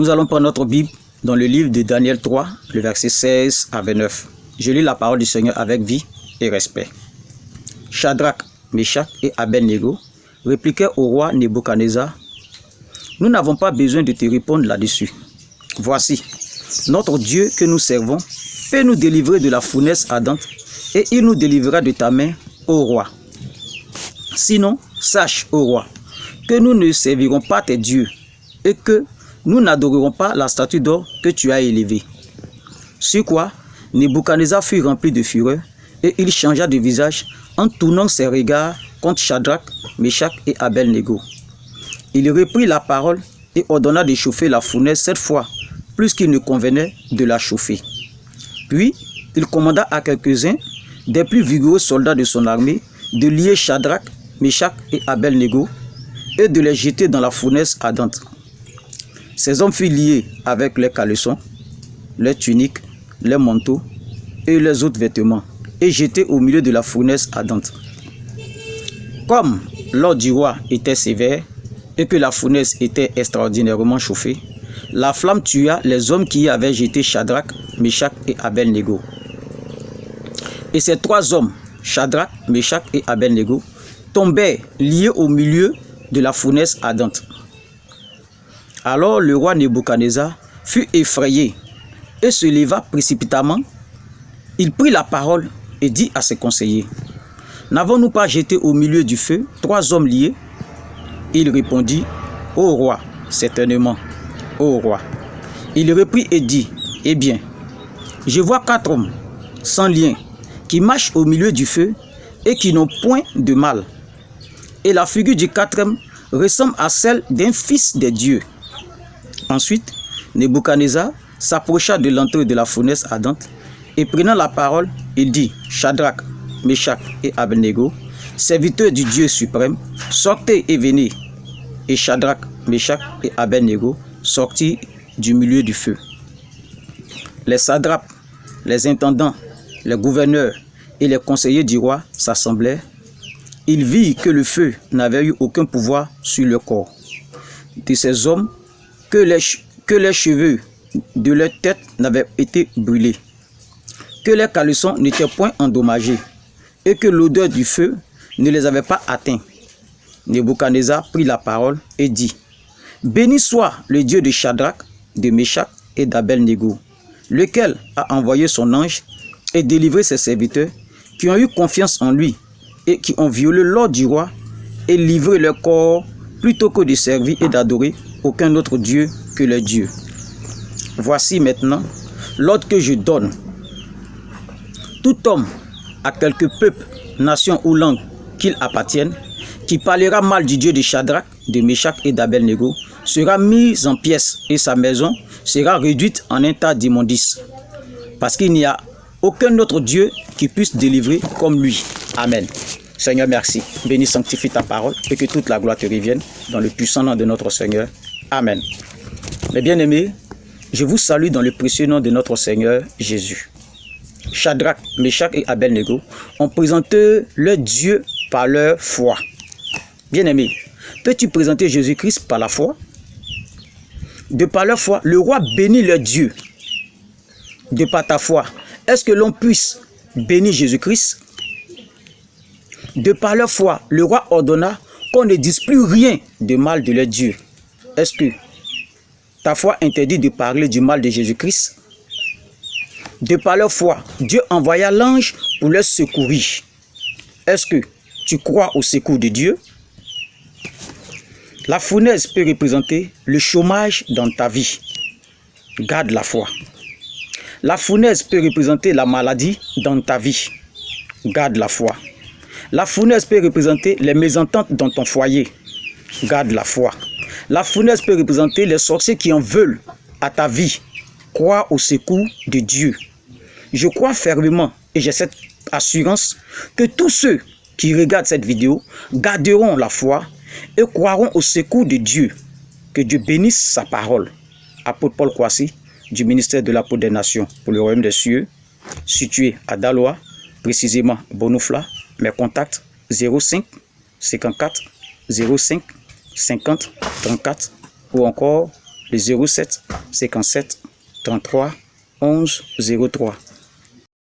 Nous allons prendre notre Bible dans le livre de Daniel 3, le verset 16 à 29. Je lis la parole du Seigneur avec vie et respect. Shadrach, Meshach et Abednego répliquaient au roi Nebuchadnezzar: nous n'avons pas besoin de te répondre là-dessus. Voici, notre Dieu que nous servons peut nous délivrer de la fournaise ardente et il nous délivrera de ta main, ô roi. Sinon, sache, ô roi, que nous ne servirons pas tes dieux et que nous n'adorerons pas la statue d'or que tu as élevée. Sur quoi, Nebuchadnezzar fut rempli de fureur et il changea de visage en tournant ses regards contre Shadrach, Meshach et Abednego. Il reprit la parole et ordonna de chauffer la fournaise 7 fois, plus qu'il ne convenait de la chauffer. Puis, il commanda à quelques-uns des plus vigoureux soldats de son armée de lier Shadrach, Meshach et Abednego et de les jeter dans la fournaise ardente. Ces hommes furent liés avec les caleçons, les tuniques, les manteaux et les autres vêtements et jetés au milieu de la fournaise ardente. Comme l'ordre du roi était sévère et que la fournaise était extraordinairement chauffée, la flamme tua les hommes qui y avaient jeté Shadrach, Meshach et Abednego. Et ces 3 hommes, Shadrach, Meshach et Abednego, tombèrent liés au milieu de la fournaise ardente. Alors le roi Nebuchadnezzar fut effrayé et se leva précipitamment. Il prit la parole et dit à ses conseillers: n'avons-nous pas jeté au milieu du feu 3 hommes liés? Il répondit: ô roi, certainement, ô roi. Il reprit et dit: eh bien, je vois 4 hommes sans lien qui marchent au milieu du feu et qui n'ont point de mal. Et la figure du 4e ressemble à celle d'un fils des dieux. Ensuite, Nebuchadnezzar s'approcha de l'entrée de la fournaise ardente et prenant la parole, il dit: Shadrach, Meshach et Abednego, serviteurs du Dieu suprême, sortez et venez. Et Shadrach, Meshach et Abednego sortirent du milieu du feu. Les satrapes, les intendants, les gouverneurs et les conseillers du roi s'assemblèrent. Ils virent que le feu n'avait eu aucun pouvoir sur le corps de ces hommes, que les cheveux de leur tête n'avaient été brûlés, que leurs caleçons n'étaient point endommagés et que l'odeur du feu ne les avait pas atteints. Nebuchadnezzar prit la parole et dit: béni soit le Dieu de Shadrach, de Meshach et d'Abednego, lequel a envoyé son ange et délivré ses serviteurs qui ont eu confiance en lui et qui ont violé l'ordre du roi et livré leur corps plutôt que de servir et d'adorer aucun autre Dieu que le Dieu. Voici maintenant l'ordre que je donne. Tout homme, à quelque peuple, nation ou langue qu'il appartienne, qui parlera mal du Dieu de Shadrach, de Meshach et d'Abednego, sera mis en pièces et sa maison sera réduite en un tas d'immondices. Parce qu'il n'y a aucun autre Dieu qui puisse délivrer comme lui. Amen. Seigneur, merci. Bénis, sanctifie ta parole et que toute la gloire te revienne dans le puissant nom de notre Seigneur. Amen. Mes bien-aimés, je vous salue dans le précieux nom de notre Seigneur Jésus. Shadrach, Meshach et Abednego ont présenté leur Dieu par leur foi. Bien-aimé, peux-tu présenter Jésus-Christ par la foi? De par leur foi, le roi bénit leur Dieu. De par ta foi, est-ce que l'on puisse bénir Jésus-Christ? De par leur foi, le roi ordonna qu'on ne dise plus rien de mal de leur Dieu. Est-ce que ta foi interdit de parler du mal de Jésus-Christ? De par leur foi, Dieu envoya l'ange pour leur secourir. Est-ce que tu crois au secours de Dieu? La fournaise peut représenter le chômage dans ta vie. Garde la foi. La fournaise peut représenter la maladie dans ta vie. Garde la foi. La fournaise peut représenter les mésententes dans ton foyer. Garde la foi. La fournaise peut représenter les sorciers qui en veulent à ta vie. Crois au secours de Dieu. Je crois fermement et j'ai cette assurance que tous ceux qui regardent cette vidéo garderont la foi et croiront au secours de Dieu. Que Dieu bénisse sa parole. Apôtre Paul Kouassi, du ministère de l'Apôtre des Nations pour le Royaume des Cieux, situé à Daloa, précisément Bonoufla. Mes contacts 05 54 05 50 34 ou encore le 07 57 33 11 03.